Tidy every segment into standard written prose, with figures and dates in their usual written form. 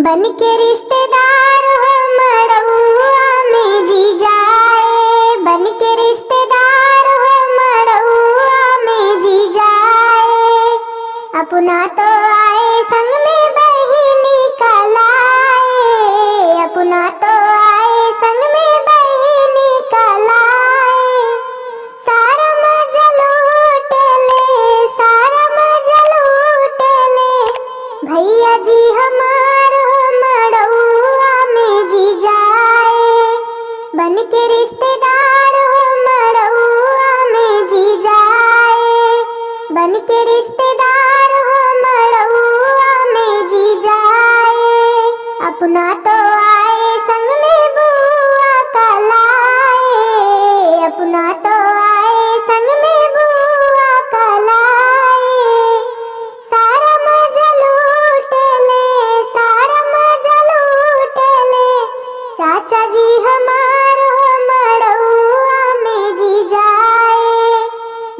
बन के रिश्तेदार हो मड़उआ में जी जाए, बन के रिश्तेदार हो मड़उआ में जी जाए। अपना तो आए संग में बहिनी का लाए, अपना तो आए संग में बहिनी का लाए। सारा मजा लूट ले, सारा मजा लूट ले, भैया जी हमार हो मड़उआ में जी जाए। बन के रिश्तेदार हो मड़उआ में जी जाए, बन के रिश्तेदार हो मड़उआ में जी जाए। अपना तो आए संग में बुआ का लाए, अपना तो आए संग में बुआ का लाए। सारा मजा लूट ले, सारा मजा लूट ले, चाचा जी हमार हो मड़उआ में जी जाए।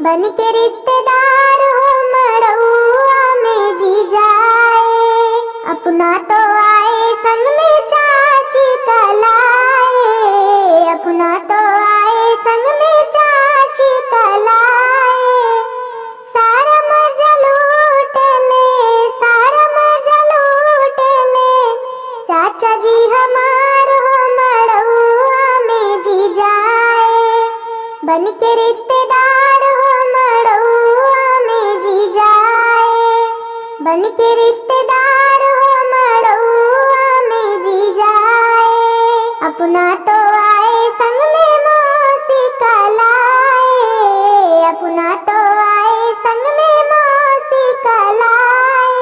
बन के रिश्तेदार हो मड़उआ में जी जाए। अपना तो आए संग में चाची का लाए, अपना तो आए संग में चाची का लाए। सारा मजा लूट ले, सारा मजा लूट ले, चाचा जी हमार हो मड़उआ में जी जाए। बन के रिश्तेदार हो मड़उआ में जी जाए, बन के रिश्तेदार हो मड़उआ में जी जाए। अपना तो आए संग में मौसी का लाए, अपना तो आए संग में मौसी का लाए।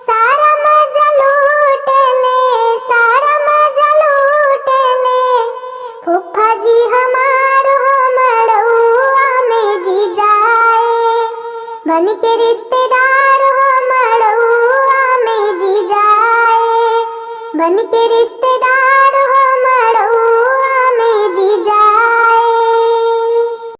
सारा मजा लूट ले, सारा मजा लूट ले, फूफा जी हमार हो मड़उआ में जी जाए। बन के रिश्तेदार हो मड़उआ में जी जाए, बन के रिश्तेदार हो मड़उआ में जी जाए।